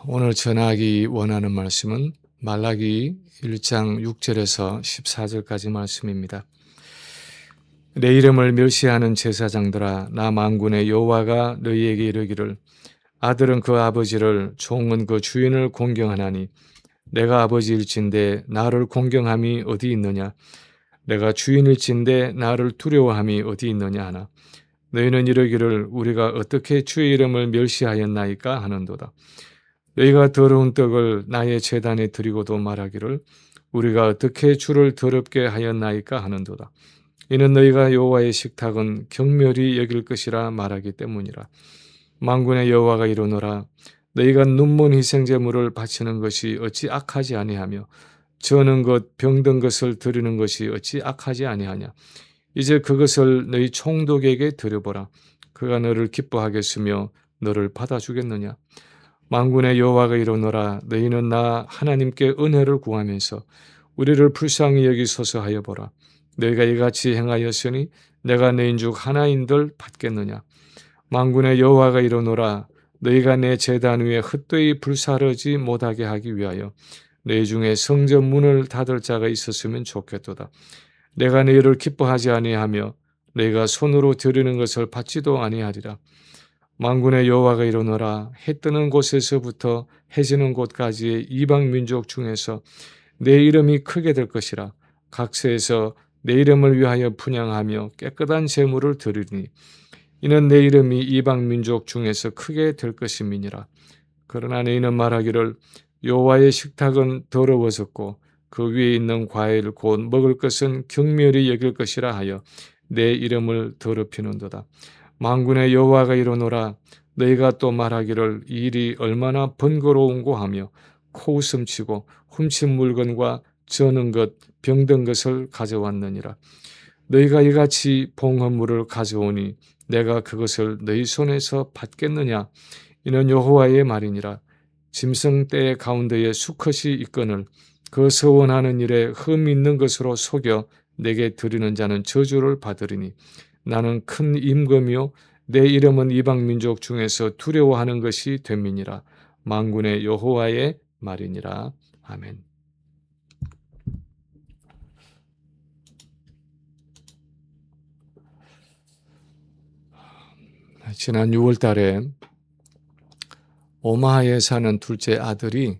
오늘 전하기 원하는 말씀은 말라기 1장 6절에서 14절까지 말씀입니다. 내 이름을 멸시하는 제사장들아, 나 만군의 여호와가 너희에게 이르기를 아들은 그 아버지를, 종은 그 주인을 공경하나니 내가 아버지일진데 나를 공경함이 어디 있느냐? 내가 주인일진데 나를 두려워함이 어디 있느냐 하나? 너희는 이르기를 우리가 어떻게 주의 이름을 멸시하였나이까 하는도다. 너희가 더러운 떡을 나의 제단에 드리고도 말하기를 우리가 어떻게 주를 더럽게 하였나이까 하는도다. 이는 너희가 여호와의 식탁은 경멸히 여길 것이라 말하기 때문이라. 만군의 여호와가 이르노라. 너희가 눈먼 희생제물을 바치는 것이 어찌 악하지 아니하며 저는 것 병든 것을 드리는 것이 어찌 악하지 아니하냐. 이제 그것을 너희 총독에게 드려보라. 그가 너를 기뻐하겠으며 너를 받아주겠느냐. 만군의 여호와가 이르노라. 너희는 나 하나님께 은혜를 구하면서 우리를 불쌍히 여기소서 하여 보라. 너희가 이같이 행하였으니 내가 너희인즉 하나인들 받겠느냐. 만군의 여호와가 이르노라. 너희가 내 제단 위에 헛되이 불사르지 못하게 하기 위하여 너희 중에 성전 문을 닫을 자가 있었으면 좋겠도다. 내가 너희를 기뻐하지 아니하며 너희가 손으로 드리는 것을 받지도 아니하리라. 만군의 여호와가 이르노라. 해 뜨는 곳에서부터 해 지는 곳까지의 이방 민족 중에서 내 이름이 크게 될 것이라. 각세에서 내 이름을 위하여 분향하며 깨끗한 제물을 드리니 이는 내 이름이 이방 민족 중에서 크게 될 것임이니라. 그러나 너희는 말하기를 여호와의 식탁은 더러워졌고 그 위에 있는 과일 곧 먹을 것은 경멸히 여길 것이라 하여 내 이름을 더럽히는도다. 만군의 여호와가 이르노라. 너희가 또 말하기를 이 일이 얼마나 번거로운고 하며 코웃음치고 훔친 물건과 저는 것 병든 것을 가져왔느니라. 너희가 이같이 봉헌물을 가져오니 내가 그것을 너희 손에서 받겠느냐. 이는 여호와의 말이니라. 짐승 떼 가운데에 수컷이 있거늘 그 서원하는 일에 흠 있는 것으로 속여 내게 드리는 자는 저주를 받으리니 나는 큰 임금이요 내 이름은 이방 민족 중에서 두려워하는 것이 됨이니라. 만군의 여호와의 말이니라. 아멘. 지난 6월 달에 오마하에 사는 둘째 아들이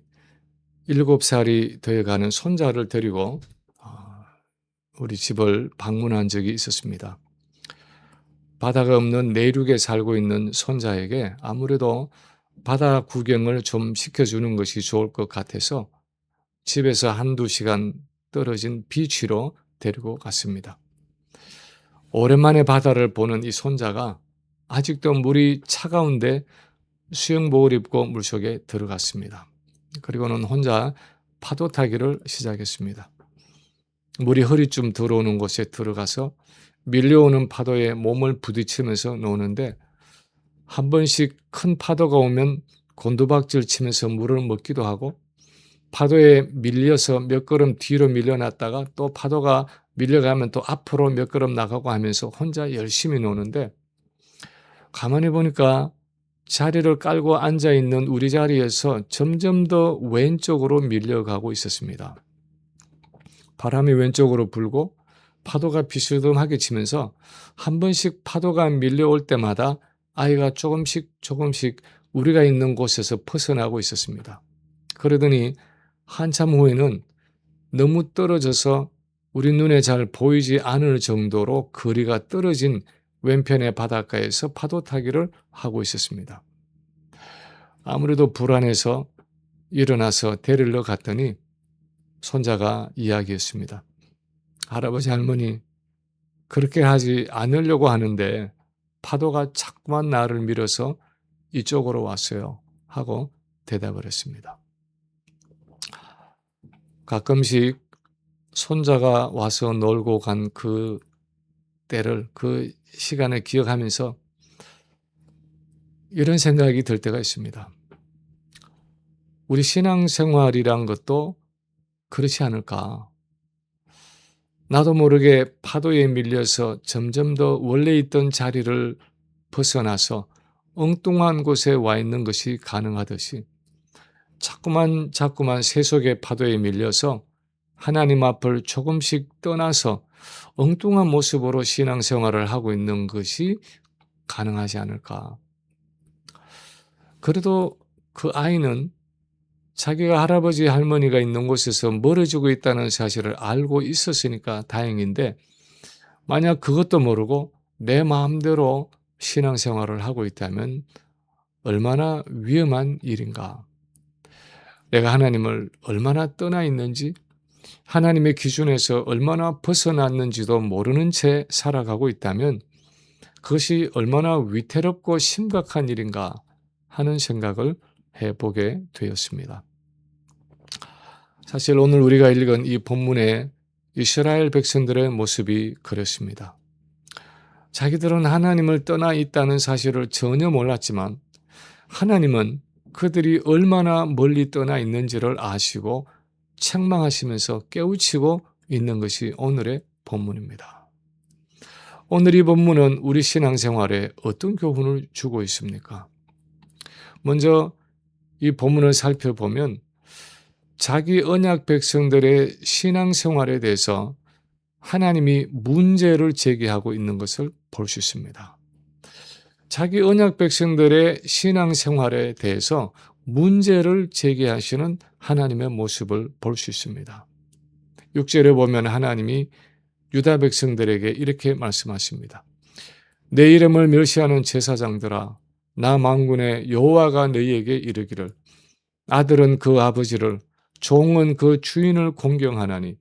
7살이 되어가는 손자를 데리고 우리 집을 방문한 적이 있었습니다. 바다가 없는 내륙에 살고 있는 손자에게 아무래도 바다 구경을 좀 시켜주는 것이 좋을 것 같아서 집에서 한두 시간 떨어진 비치로 데리고 갔습니다. 오랜만에 바다를 보는 이 손자가 아직도 물이 차가운데 수영복을 입고 물속에 들어갔습니다. 그리고는 혼자 파도 타기를 시작했습니다. 물이 허리쯤 들어오는 곳에 들어가서 밀려오는 파도에 몸을 부딪히면서 노는데 한 번씩 큰 파도가 오면 곤두박질 치면서 물을 먹기도 하고 파도에 밀려서 몇 걸음 뒤로 밀려났다가 또 파도가 밀려가면 또 앞으로 몇 걸음 나가고 하면서 혼자 열심히 노는데 가만히 보니까 자리를 깔고 앉아있는 우리 자리에서 점점 더 왼쪽으로 밀려가고 있었습니다. 바람이 왼쪽으로 불고 파도가 비스듬하게 치면서 한 번씩 파도가 밀려올 때마다 아이가 조금씩 우리가 있는 곳에서 벗어나고 있었습니다. 그러더니 한참 후에는 너무 떨어져서 우리 눈에 잘 보이지 않을 정도로 거리가 떨어진 왼편의 바닷가에서 파도 타기를 하고 있었습니다. 아무래도 불안해서 일어나서 데리러 갔더니 손자가 이야기했습니다. 할아버지 할머니 그렇게 하지 않으려고 하는데 파도가 자꾸만 나를 밀어서 이쪽으로 왔어요 하고 대답을 했습니다. 가끔씩 손자가 와서 놀고 간 그 때를 그 시간을 기억하면서 이런 생각이 들 때가 있습니다. 우리 신앙생활이란 것도 그렇지 않을까? 나도 모르게 파도에 밀려서 점점 더 원래 있던 자리를 벗어나서 엉뚱한 곳에 와 있는 것이 가능하듯이 자꾸만 세속의 파도에 밀려서 하나님 앞을 조금씩 떠나서 엉뚱한 모습으로 신앙생활을 하고 있는 것이 가능하지 않을까. 그래도 그 아이는 자기가 할아버지 할머니가 있는 곳에서 멀어지고 있다는 사실을 알고 있었으니까 다행인데, 만약 그것도 모르고 내 마음대로 신앙생활을 하고 있다면 얼마나 위험한 일인가. 내가 하나님을 얼마나 떠나 있는지, 하나님의 기준에서 얼마나 벗어났는지도 모르는 채 살아가고 있다면 그것이 얼마나 위태롭고 심각한 일인가 하는 생각을 해보게 되었습니다. 사실 오늘 우리가 읽은 이 본문의 이스라엘 백성들의 모습이 그렇습니다. 자기들은 하나님을 떠나 있다는 사실을 전혀 몰랐지만 하나님은 그들이 얼마나 멀리 떠나 있는지를 아시고 책망하시면서 깨우치고 있는 것이 오늘의 본문입니다. 오늘 이 본문은 우리 신앙생활에 어떤 교훈을 주고 있습니까? 먼저 이 본문을 살펴보면 자기 언약 백성들의 신앙생활에 대해서 하나님이 문제를 제기하고 있는 것을 볼 수 있습니다. 자기 언약 백성들의 신앙생활에 대해서 문제를 제기하시는 하나님의 모습을 볼 수 있습니다. 6절에 보면 하나님이 유다 백성들에게 이렇게 말씀하십니다. 내 이름을 멸시하는 제사장들아, 나 만군의 여호와가 너희에게 이르기를 아들은 그 아버지를 종은 그 주인을 공경하나니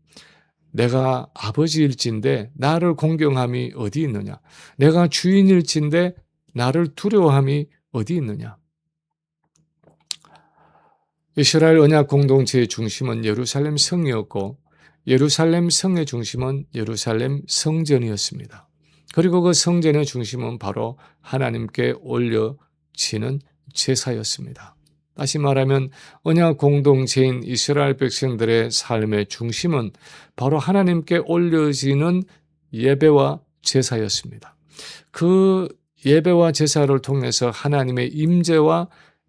내가 아버지일진데 나를 공경함이 어디 있느냐? 내가 주인일진데 나를 두려워함이 어디 있느냐? 이스라엘 언약 공동체의 중심은 예루살렘 성이었고 예루살렘 성의 중심은 예루살렘 성전이었습니다. 그리고 그 성전의 중심은 바로 하나님께 올려지는 제사였습니다. 다시 말하면 언약 공동체인 이스라엘 백성들의 삶의 중심은 바로 하나님께 올려지는 예배와 제사였습니다. 그 예배와 제사를 통해서 하나님의 임재와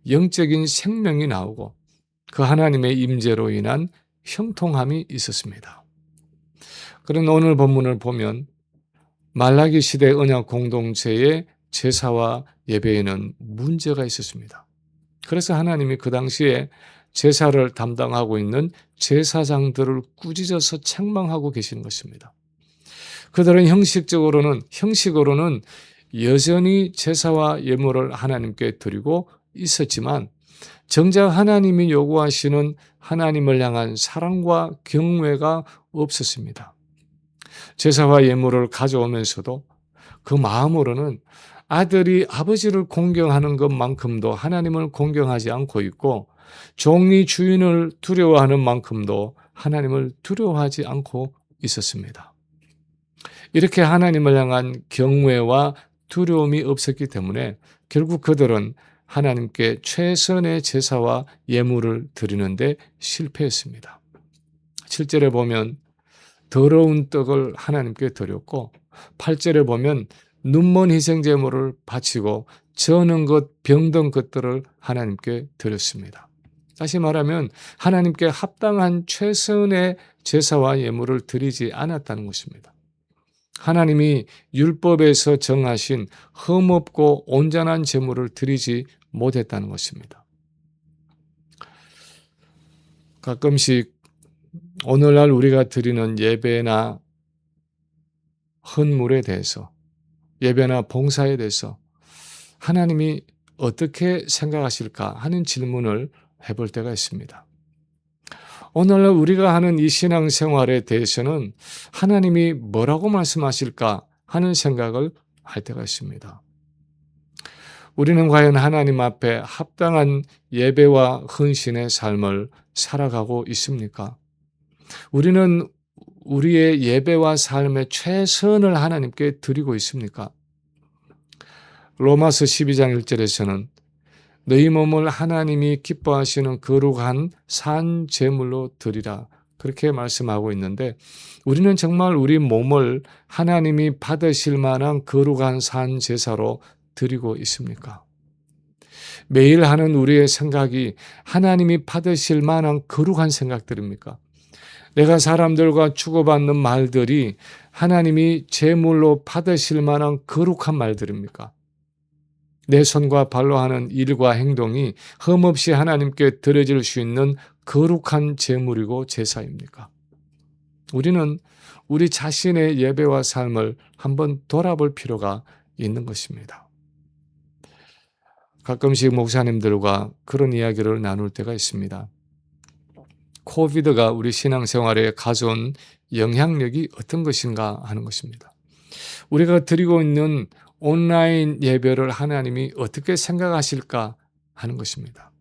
영적인 생명이 나오고 그 하나님의 임재로 인한 형통함이 있었습니다. 그런 오늘 본문을 보면 말라기 시대 언약 공동체의 제사와 예배에는 문제가 있었습니다. 그래서 하나님이 그 당시에 제사를 담당하고 있는 제사장들을 꾸짖어서 책망하고 계시는 것입니다. 그들은 형식으로는 여전히 제사와 예물을 하나님께 드리고 있었지만 정작 하나님이 요구하시는 하나님을 향한 사랑과 경외가 없었습니다. 제사와 예물을 가져오면서도 그 마음으로는 아들이 아버지를 공경하는 것만큼도 하나님을 공경하지 않고 있고 종이 주인을 두려워하는 만큼도 하나님을 두려워하지 않고 있었습니다. 이렇게 하나님을 향한 경외와 두려움이 없었기 때문에 결국 그들은 하나님께 최선의 제사와 예물을 드리는데 실패했습니다. 7절에 보면 더러운 떡을 하나님께 드렸고 8절에 보면 눈먼 희생제물을 바치고 저는 것 병든 것들을 하나님께 드렸습니다. 다시 말하면 하나님께 합당한 최선의 제사와 예물을 드리지 않았다는 것입니다. 하나님이 율법에서 정하신 흠없고 온전한 제물을 드리지 못했다는 것입니다. 가끔씩 오늘날 우리가 드리는 예배나 헌물에 대해서 예배나 봉사에 대해서 하나님이 어떻게 생각하실까 하는 질문을 해볼 때가 있습니다. 오늘날 우리가 하는 이 신앙생활에 대해서는 하나님이 뭐라고 말씀하실까 하는 생각을 할 때가 있습니다. 우리는 과연 하나님 앞에 합당한 예배와 헌신의 삶을 살아가고 있습니까? 우리는 우리의 예배와 삶의 최선을 하나님께 드리고 있습니까? 로마서 12장 1절에서는 너희 몸을 하나님이 기뻐하시는 거룩한 산 제물로 드리라 그렇게 말씀하고 있는데 우리는 정말 우리 몸을 하나님이 받으실 만한 거룩한 산 제사로 드리고 있습니까? 매일 하는 우리의 생각이 하나님이 받으실 만한 거룩한 생각들입니까? 내가 사람들과 주고받는 말들이 하나님이 제물로 받으실 만한 거룩한 말들입니까? 내 손과 발로 하는 일과 행동이 흠없이 하나님께 드려질 수 있는 거룩한 제물이고 제사입니까? 우리는 우리 자신의 예배와 삶을 한번 돌아볼 필요가 있는 것입니다. 가끔씩 목사님들과 그런 이야기를 나눌 때가 있습니다. 코비드가 우리 신앙생활에 가져온 영향력이 어떤 것인가 하는 것입니다. 우리가 드리고 있는 온라인 예배를 하나님이 어떻게 생각하실까 하는 것입니다.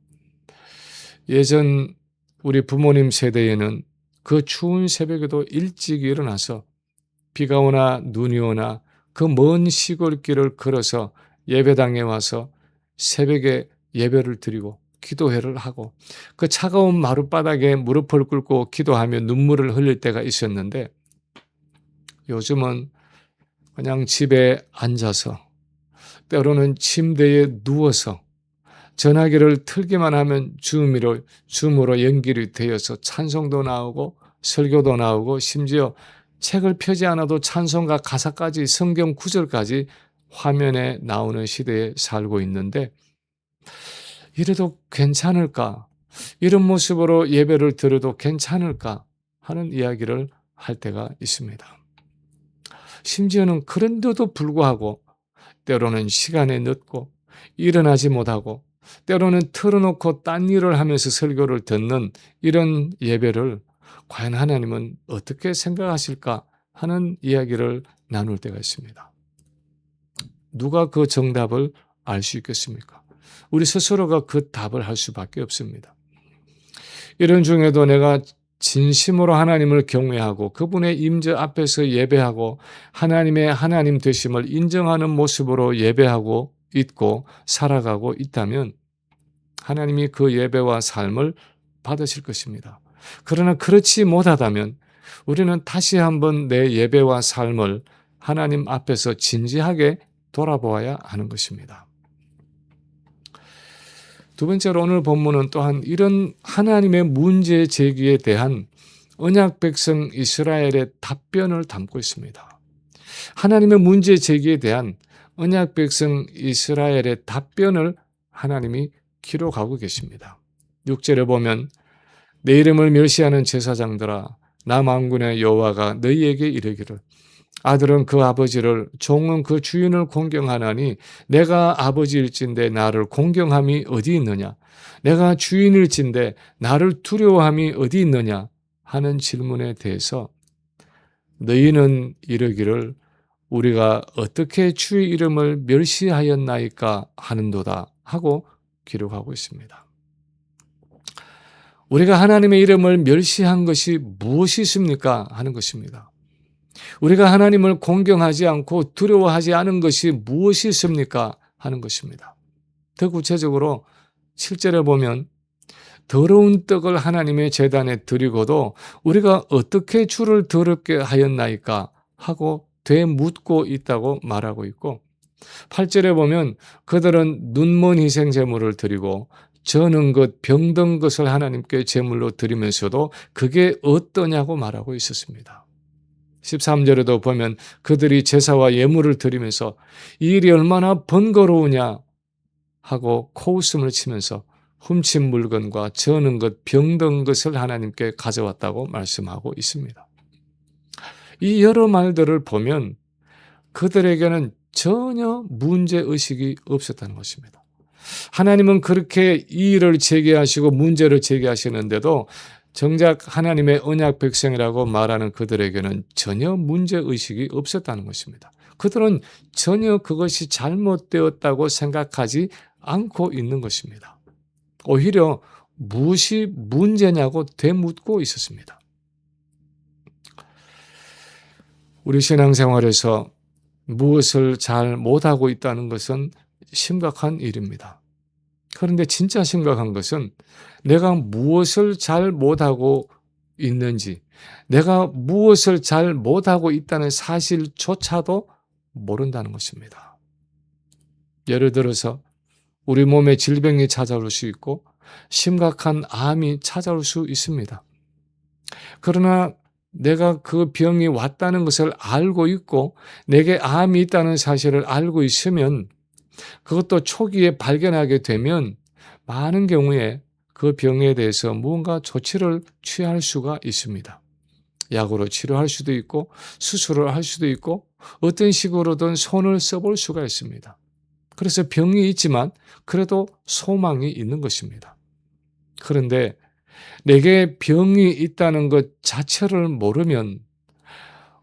예전 우리 부모님 세대에는 그 추운 새벽에도 일찍 일어나서 비가 오나 눈이 오나 그 먼 시골길을 걸어서 예배당에 와서 새벽에 예배를 드리고 기도회를 하고 그 차가운 마룻바닥에 무릎을 꿇고 기도하며 눈물을 흘릴 때가 있었는데, 요즘은 그냥 집에 앉아서 때로는 침대에 누워서 전화기를 틀기만 하면 줌으로 연결이 되어서 찬송도 나오고 설교도 나오고 심지어 책을 펴지 않아도 찬송가 가사까지 성경 구절까지 화면에 나오는 시대에 살고 있는데, 이래도 괜찮을까? 이런 모습으로 예배를 드려도 괜찮을까? 하는 이야기를 할 때가 있습니다. 심지어는 그런데도 불구하고 때로는 시간에 늦고 일어나지 못하고 때로는 틀어놓고 딴 일을 하면서 설교를 듣는 이런 예배를 과연 하나님은 어떻게 생각하실까 하는 이야기를 나눌 때가 있습니다. 누가 그 정답을 알 수 있겠습니까? 우리 스스로가 그 답을 할 수밖에 없습니다. 이런 중에도 내가 진심으로 하나님을 경외하고 그분의 임재 앞에서 예배하고 하나님의 하나님 되심을 인정하는 모습으로 예배하고 있고 살아가고 있다면 하나님이 그 예배와 삶을 받으실 것입니다. 그러나 그렇지 못하다면 우리는 다시 한번 내 예배와 삶을 하나님 앞에서 진지하게 돌아보아야 하는 것입니다. 두 번째로 오늘 본문은 또한 이런 하나님의 문제 제기에 대한 언약 백성 이스라엘의 답변을 담고 있습니다. 하나님의 문제 제기에 대한 언약 백성 이스라엘의 답변을 하나님이 기록하고 계십니다. 6절에 보면 내 이름을 멸시하는 제사장들아, 나 만군의 여호와가 너희에게 이르기를 아들은 그 아버지를 종은 그 주인을 공경하나니 내가 아버지일진데 나를 공경함이 어디 있느냐? 내가 주인일진데 나를 두려워함이 어디 있느냐? 하는 질문에 대해서 너희는 이르기를 우리가 어떻게 주의 이름을 멸시하였나이까 하는도다 하고 기록하고 있습니다. 우리가 하나님의 이름을 멸시한 것이 무엇이 있습니까? 하는 것입니다. 우리가 하나님을 공경하지 않고 두려워하지 않은 것이 무엇이 있습니까? 하는 것입니다. 더 구체적으로 7절에 보면 더러운 떡을 하나님의 제단에 드리고도 우리가 어떻게 주를 더럽게 하였나이까 하고 되묻고 있다고 말하고 있고, 8절에 보면 그들은 눈먼 희생 제물을 드리고 저는 것 병든 것을 하나님께 제물로 드리면서도 그게 어떠냐고 말하고 있었습니다. 13절에도 보면 그들이 제사와 예물을 드리면서 이 일이 얼마나 번거로우냐 하고 코웃음을 치면서 훔친 물건과 저는 것 병든 것을 하나님께 가져왔다고 말씀하고 있습니다. 이 여러 말들을 보면 그들에게는 전혀 문제의식이 없었다는 것입니다. 하나님은 그렇게 이 일을 제기하시고 문제를 제기하시는데도 정작 하나님의 언약 백성이라고 말하는 그들에게는 전혀 문제의식이 없었다는 것입니다. 그들은 전혀 그것이 잘못되었다고 생각하지 않고 있는 것입니다. 오히려 무엇이 문제냐고 되묻고 있었습니다. 우리 신앙생활에서 무엇을 잘 못하고 있다는 것은 심각한 일입니다. 그런데 진짜 심각한 것은 내가 무엇을 잘 못하고 있는지, 내가 무엇을 잘 못하고 있다는 사실조차도 모른다는 것입니다. 예를 들어서 우리 몸에 질병이 찾아올 수 있고 심각한 암이 찾아올 수 있습니다. 그러나 내가 그 병이 왔다는 것을 알고 있고 내게 암이 있다는 사실을 알고 있으면, 그것도 초기에 발견하게 되면 많은 경우에 그 병에 대해서 무언가 조치를 취할 수가 있습니다. 약으로 치료할 수도 있고 수술을 할 수도 있고 어떤 식으로든 손을 써볼 수가 있습니다. 그래서 병이 있지만 그래도 소망이 있는 것입니다. 그런데 내게 병이 있다는 것 자체를 모르면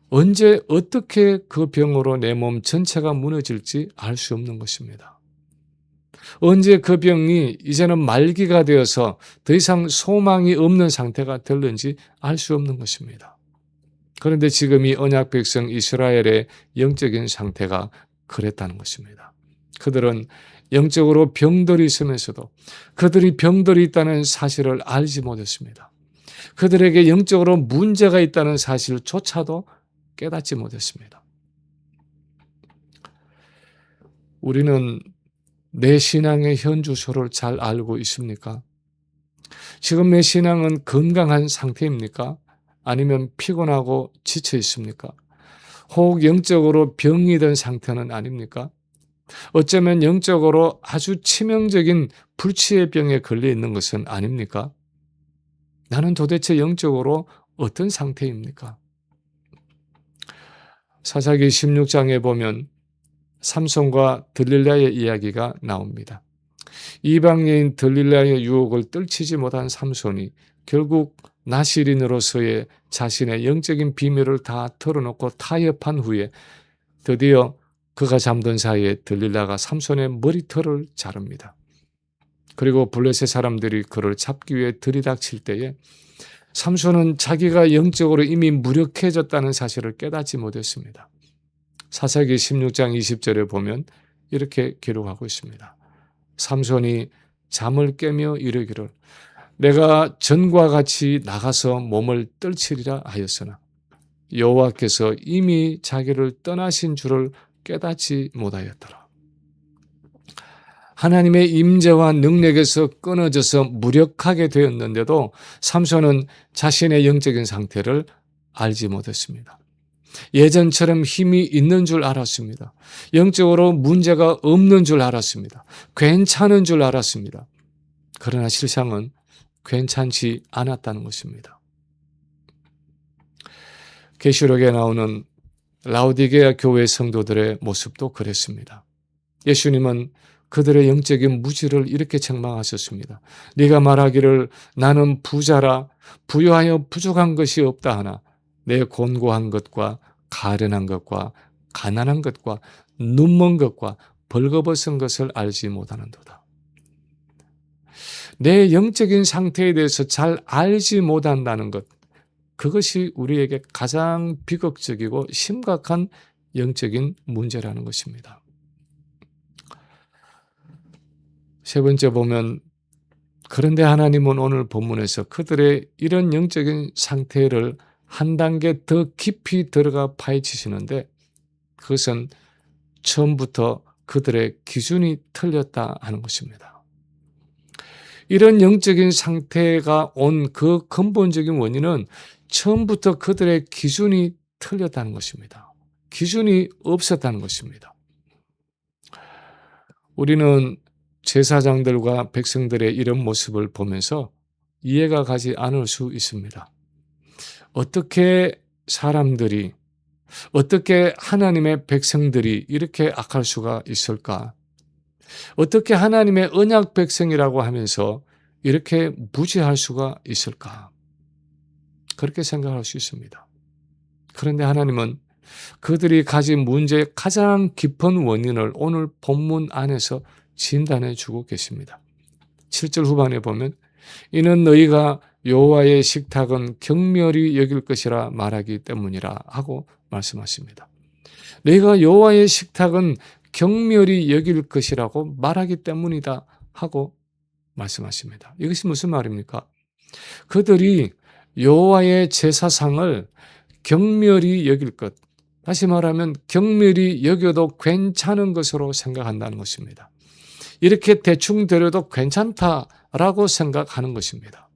언제 어떻게 그 병으로 내 몸 전체가 무너질지 알 수 없는 것입니다. 언제 그 병이 이제는 말기가 되어서 더 이상 소망이 없는 상태가 될는지 알 수 없는 것입니다. 그런데 지금 이 언약 백성 이스라엘의 영적인 상태가 그랬다는 것입니다. 그들은 영적으로 병들이 있으면서도 그들이 병들이 있다는 사실을 알지 못했습니다. 그들에게 영적으로 문제가 있다는 사실조차도 깨닫지 못했습니다. 우리는 내 신앙의 현주소를 잘 알고 있습니까? 지금 내 신앙은 건강한 상태입니까? 아니면 피곤하고 지쳐 있습니까? 혹 영적으로 병이 든 상태는 아닙니까? 어쩌면 영적으로 아주 치명적인 불치의 병에 걸려 있는 것은 아닙니까? 나는 도대체 영적으로 어떤 상태입니까? 사사기 16장에 보면 삼손과 들릴라의 이야기가 나옵니다. 이방 여인 들릴라의 유혹을 떨치지 못한 삼손이 결국 나시린으로서의 자신의 영적인 비밀을 다 털어놓고 타협한 후에 드디어 그가 잠든 사이에 들릴라가 삼손의 머리털을 자릅니다. 그리고 블레셋 사람들이 그를 잡기 위해 들이닥칠 때에 삼손은 자기가 영적으로 이미 무력해졌다는 사실을 깨닫지 못했습니다. 사사기 16장 20절에 보면 이렇게 기록하고 있습니다. 삼손이 잠을 깨며 이르기를 내가 전과 같이 나가서 몸을 떨치리라 하였으나 여호와께서 이미 자기를 떠나신 줄을 깨닫지 못하였더라. 하나님의 임재와 능력에서 끊어져서 무력하게 되었는데도 삼손은 자신의 영적인 상태를 알지 못했습니다. 예전처럼 힘이 있는 줄 알았습니다. 영적으로 문제가 없는 줄 알았습니다. 괜찮은 줄 알았습니다. 그러나 실상은 괜찮지 않았다는 것입니다. 계시록에 나오는 라오디게아 교회 성도들의 모습도 그랬습니다. 예수님은 그들의 영적인 무지를 이렇게 책망하셨습니다. 네가 말하기를 나는 부자라 부유하여 부족한 것이 없다 하나 내 곤고한 것과 가련한 것과 가난한 것과 눈먼 것과 벌거벗은 것을 알지 못하는도다. 내 영적인 상태에 대해서 잘 알지 못한다는 것, 그것이 우리에게 가장 비극적이고 심각한 영적인 문제라는 것입니다. 세 번째 보면 그런데 하나님은 오늘 본문에서 그들의 이런 영적인 상태를 한 단계 더 깊이 들어가 파헤치시는데 그것은 처음부터 그들의 기준이 틀렸다 하는 것입니다. 이런 영적인 상태가 온 그 근본적인 원인은 처음부터 그들의 기준이 틀렸다는 것입니다. 기준이 없었다는 것입니다. 우리는 제사장들과 백성들의 이런 모습을 보면서 이해가 가지 않을 수 있습니다. 어떻게 사람들이, 어떻게 하나님의 백성들이 이렇게 악할 수가 있을까? 어떻게 하나님의 언약 백성이라고 하면서 이렇게 무지할 수가 있을까? 그렇게 생각할 수 있습니다. 그런데 하나님은 그들이 가진 문제의 가장 깊은 원인을 오늘 본문 안에서 진단해 주고 계십니다. 7절 후반에 보면 이는 너희가 여호와의 식탁은 경멸히 여길 것이라 말하기 때문이라 하고 말씀하십니다. 너희가 여호와의 식탁은 경멸히 여길 것이라고 말하기 때문이다 하고 말씀하십니다. 이것이 무슨 말입니까? 그들이 여호와의 제사상을 경멸히 여길 것, 다시 말하면 경멸히 여겨도 괜찮은 것으로 생각한다는 것입니다. 이렇게 대충 드려도 괜찮다라고 생각하는 것입니다.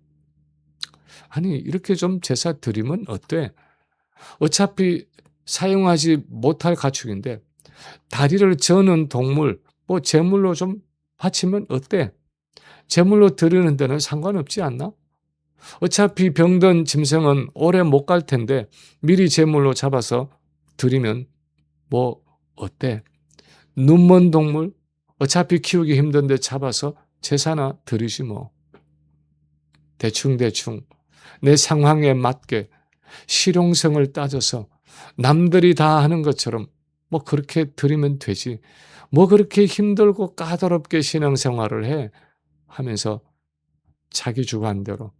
아니, 이렇게 좀 제사 드리면 어때? 어차피 사용하지 못할 가축인데 다리를 저는 동물, 제물로 좀 바치면 어때? 제물로 드리는 데는 상관없지 않나? 어차피 병든 짐승은 오래 못 갈 텐데 미리 제물로 잡아서 드리면 어때? 눈먼 동물? 어차피 키우기 힘든데 잡아서 제사나 드리지 뭐. 대충 내 상황에 맞게 실용성을 따져서 남들이 다 하는 것처럼 그렇게 드리면 되지. 그렇게 힘들고 까다롭게 신앙생활을 해 하면서 자기 주관대로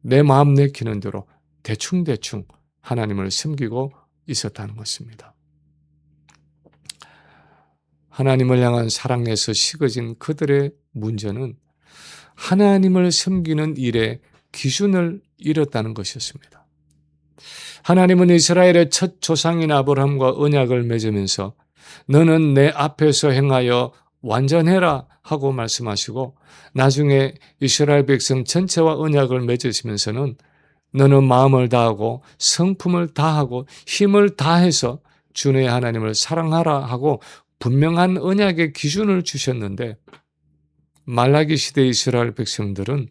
내 마음 내키는 대로 대충 하나님을 섬기고 있었다는 것입니다. 하나님을 향한 사랑에서 식어진 그들의 문제는 하나님을 섬기는 일에 기준을 잃었다는 것이었습니다. 하나님은 이스라엘의 첫 조상인 아브라함과 언약을 맺으면서 너는 내 앞에서 행하여 완전해라 하고 말씀하시고 나중에 이스라엘 백성 전체와 언약을 맺으시면서는 너는 마음을 다하고 성품을 다하고 힘을 다해서 주의 하나님을 사랑하라 하고 분명한 언약의 기준을 주셨는데 말라기 시대 이스라엘 백성들은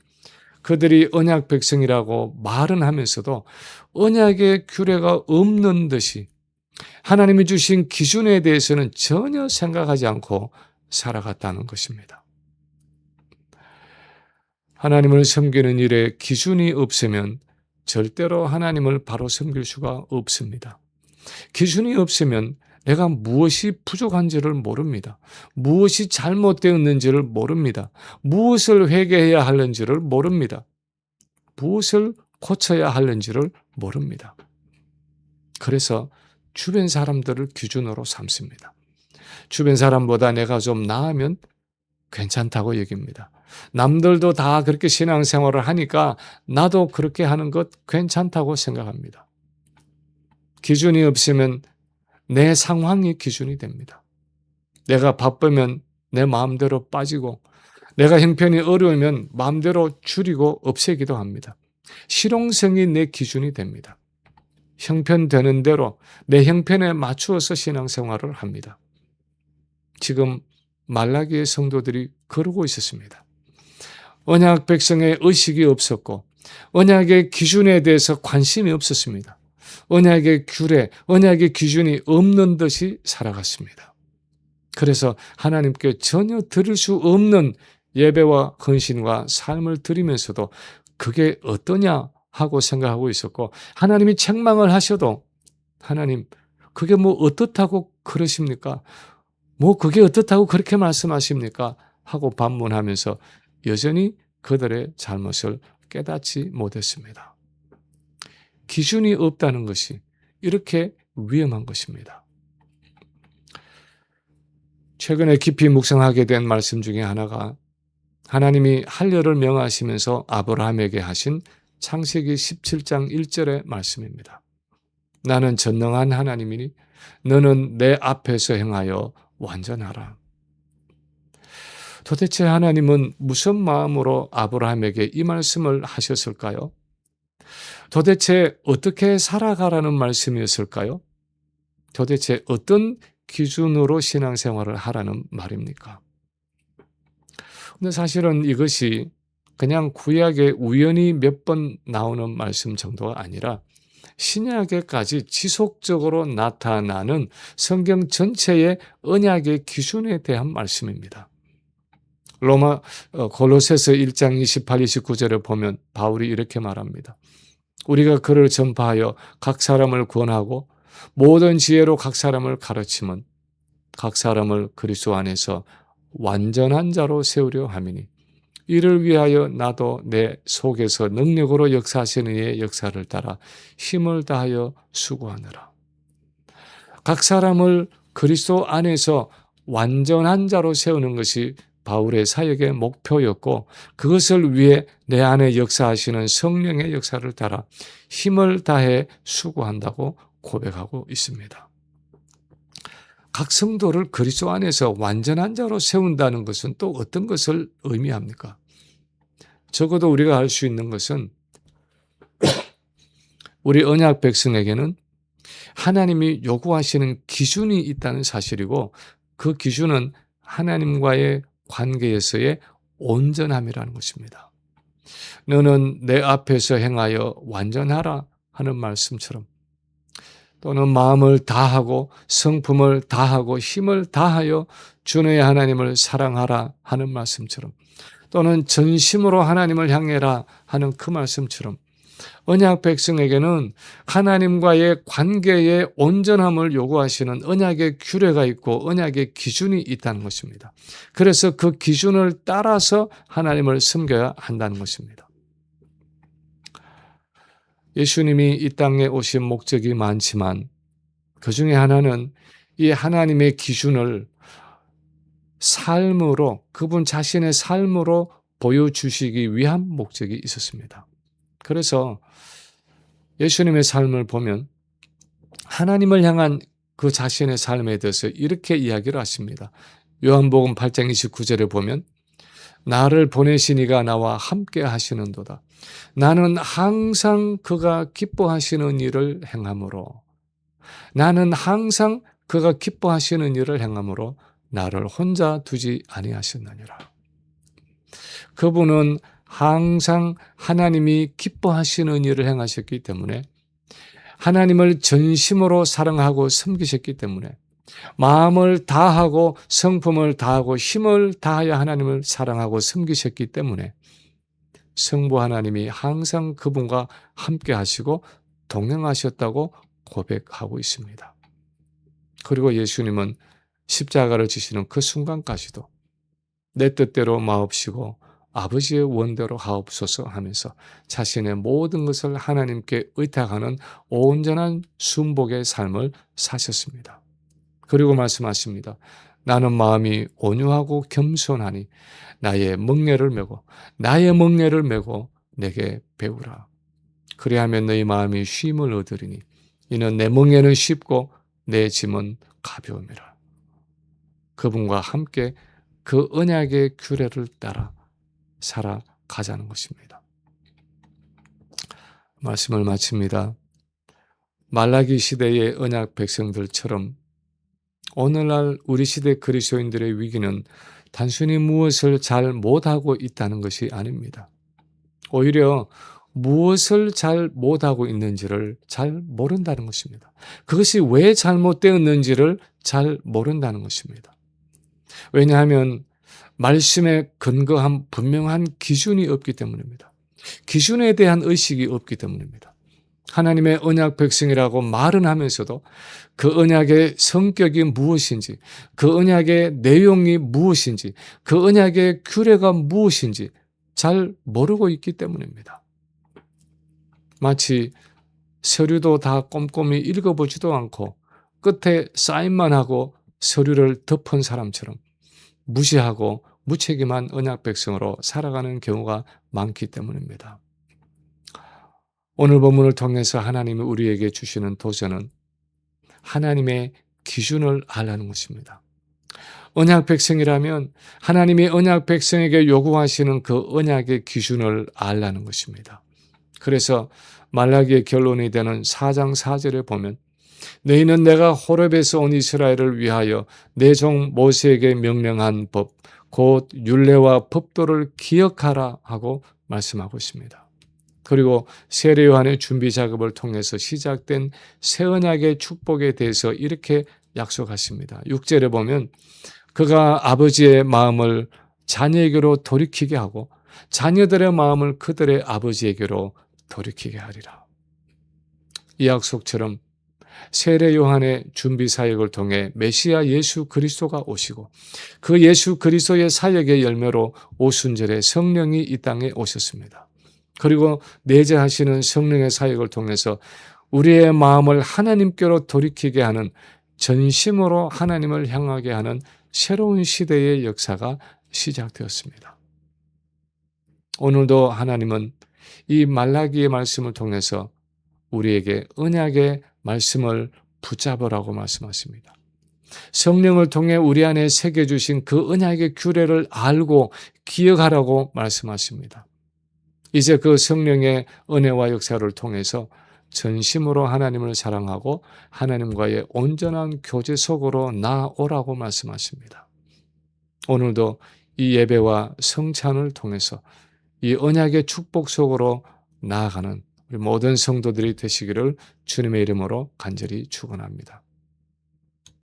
그들이 언약 백성이라고 말은 하면서도 언약의 규례가 없는 듯이 하나님이 주신 기준에 대해서는 전혀 생각하지 않고 살아갔다는 것입니다. 하나님을 섬기는 일에 기준이 없으면 절대로 하나님을 바로 섬길 수가 없습니다. 기준이 없으면 내가 무엇이 부족한지를 모릅니다. 무엇이 잘못되었는지를 모릅니다. 무엇을 회개해야 하는지를 모릅니다. 무엇을 고쳐야 하는지를 모릅니다. 그래서 주변 사람들을 기준으로 삼습니다. 주변 사람보다 내가 좀 나으면 괜찮다고 여깁니다. 남들도 다 그렇게 신앙생활을 하니까 나도 그렇게 하는 것 괜찮다고 생각합니다. 기준이 없으면 내 상황이 기준이 됩니다. 내가 바쁘면 내 마음대로 빠지고 내가 형편이 어려우면 마음대로 줄이고 없애기도 합니다. 실용성이 내 기준이 됩니다. 형편되는 대로 내 형편에 맞추어서 신앙생활을 합니다. 지금 말라기의 성도들이 그러고 있었습니다. 언약 백성의 의식이 없었고 언약의 기준에 대해서 관심이 없었습니다. 언약의 규례, 언약의 기준이 없는 듯이 살아갔습니다. 그래서 하나님께 전혀 드릴 수 없는 예배와 헌신과 삶을 드리면서도 그게 어떠냐 하고 생각하고 있었고 하나님이 책망을 하셔도 하나님 그게 어떻다고 그러십니까? 그게 어떻다고 그렇게 말씀하십니까? 하고 반문하면서 여전히 그들의 잘못을 깨닫지 못했습니다. 기준이 없다는 것이 이렇게 위험한 것입니다. 최근에 깊이 묵상하게 된 말씀 중에 하나가 하나님이 할례를 명하시면서 아브라함에게 하신 창세기 17장 1절의 말씀입니다. 나는 전능한 하나님이니 너는 내 앞에서 행하여 완전하라. 도대체 하나님은 무슨 마음으로 아브라함에게 이 말씀을 하셨을까요? 도대체 어떻게 살아가라는 말씀이었을까요? 도대체 어떤 기준으로 신앙생활을 하라는 말입니까? 근데 사실은 이것이 그냥 구약에 우연히 몇 번 나오는 말씀 정도가 아니라 신약에까지 지속적으로 나타나는 성경 전체의 언약의 기준에 대한 말씀입니다. 골로새서 1장 28, 29절에 보면 바울이 이렇게 말합니다. 우리가 그를 전파하여 각 사람을 구원하고 모든 지혜로 각 사람을 가르치면 각 사람을 그리스도 안에서 완전한 자로 세우려 함이니 이를 위하여 나도 내 속에서 능력으로 역사하시는 이의 역사를 따라 힘을 다하여 수고하느라. 각 사람을 그리스도 안에서 완전한 자로 세우는 것이 바울의 사역의 목표였고 그것을 위해 내 안에 역사하시는 성령의 역사를 따라 힘을 다해 수고한다고 고백하고 있습니다. 각 성도를 그리스도 안에서 완전한 자로 세운다는 것은 또 어떤 것을 의미합니까? 적어도 우리가 알 수 있는 것은 우리 언약 백성에게는 하나님이 요구하시는 기준이 있다는 사실이고 그 기준은 하나님과의 관계에서의 온전함이라는 것입니다. 너는 내 앞에서 행하여 완전하라 하는 말씀처럼 또는 마음을 다하고 성품을 다하고 힘을 다하여 주 너의 하나님을 사랑하라 하는 말씀처럼 또는 전심으로 하나님을 향해라 하는 그 말씀처럼 언약 백성에게는 하나님과의 관계의 온전함을 요구하시는 언약의 규례가 있고 언약의 기준이 있다는 것입니다. 그래서 그 기준을 따라서 하나님을 섬겨야 한다는 것입니다. 예수님이 이 땅에 오신 목적이 많지만 그 중에 하나는 이 하나님의 기준을 삶으로, 그분 자신의 삶으로 보여주시기 위한 목적이 있었습니다. 그래서 예수님의 삶을 보면 하나님을 향한 그 자신의 삶에 대해서 이렇게 이야기를 하십니다. 요한복음 8장 29절에 보면 나를 보내신 이가 나와 함께 하시는도다. 나는 항상 그가 기뻐하시는 일을 행함으로 나는 항상 그가 기뻐하시는 일을 행함으로 나를 혼자 두지 아니하셨느니라. 그분은 항상 하나님이 기뻐하시는 일을 행하셨기 때문에 하나님을 전심으로 사랑하고 섬기셨기 때문에 마음을 다하고 성품을 다하고 힘을 다하여 하나님을 사랑하고 섬기셨기 때문에 성부 하나님이 항상 그분과 함께 하시고 동행하셨다고 고백하고 있습니다. 그리고 예수님은 십자가를 지시는 그 순간까지도 내 뜻대로 마옵시고 아버지의 원대로 하옵소서 하면서 자신의 모든 것을 하나님께 의탁하는 온전한 순복의 삶을 사셨습니다. 그리고 말씀하십니다. 나는 마음이 온유하고 겸손하니 나의 멍에를 메고 내게 배우라. 그리하면 너희 마음이 쉼을 얻으리니 이는 내 멍에는 쉽고 내 짐은 가벼움이라. 그분과 함께 그 언약의 규례를 따라 살아가자는 것입니다. 말씀을 마칩니다. 말라기 시대의 언약 백성들처럼 오늘날 우리 시대 그리스도인들의 위기는 단순히 무엇을 잘 못하고 있다는 것이 아닙니다. 오히려 무엇을 잘 못하고 있는지를 잘 모른다는 것입니다. 그것이 왜 잘못되었는지를 잘 모른다는 것입니다. 왜냐하면 말씀에 근거한 분명한 기준이 없기 때문입니다. 기준에 대한 의식이 없기 때문입니다. 하나님의 언약 백성이라고 말은 하면서도 그 언약의 성격이 무엇인지, 그 언약의 내용이 무엇인지, 그 언약의 규례가 무엇인지 잘 모르고 있기 때문입니다. 마치 서류도 다 꼼꼼히 읽어보지도 않고 끝에 사인만 하고 서류를 덮은 사람처럼 무시하고 무책임한 언약 백성으로 살아가는 경우가 많기 때문입니다. 오늘 본문을 통해서 하나님이 우리에게 주시는 도전은 하나님의 기준을 알라는 것입니다. 언약 백성이라면 하나님이 언약 백성에게 요구하시는 그 언약의 기준을 알라는 것입니다. 그래서 말라기의 결론이 되는 4장 4절에 보면 너희는 내가 호렙에서 온 이스라엘을 위하여 내 종 모세에게 명령한 법 곧 율례와 법도를 기억하라 하고 말씀하고 있습니다. 그리고 세례 요한의 준비 작업을 통해서 시작된 새 언약의 축복에 대해서 이렇게 약속하십니다. 6절에 보면 그가 아버지의 마음을 자녀에게로 돌이키게 하고 자녀들의 마음을 그들의 아버지에게로 돌이키게 하리라. 이 약속처럼 세례 요한의 준비 사역을 통해 메시아 예수 그리스도가 오시고 그 예수 그리스도의 사역의 열매로 오순절에 성령이 이 땅에 오셨습니다. 그리고 내재하시는 성령의 사역을 통해서 우리의 마음을 하나님께로 돌이키게 하는 전심으로 하나님을 향하게 하는 새로운 시대의 역사가 시작되었습니다. 오늘도 하나님은 이 말라기의 말씀을 통해서 우리에게 언약의 말씀을 붙잡으라고 말씀하십니다. 성령을 통해 우리 안에 새겨주신 그 언약의 규례를 알고 기억하라고 말씀하십니다. 이제 그 성령의 은혜와 역사를 통해서 전심으로 하나님을 사랑하고 하나님과의 온전한 교제 속으로 나아오라고 말씀하십니다. 오늘도 이 예배와 성찬을 통해서 이 언약의 축복 속으로 나아가는 우리 모든 성도들이 되시기를 주님의 이름으로 간절히 축원합니다.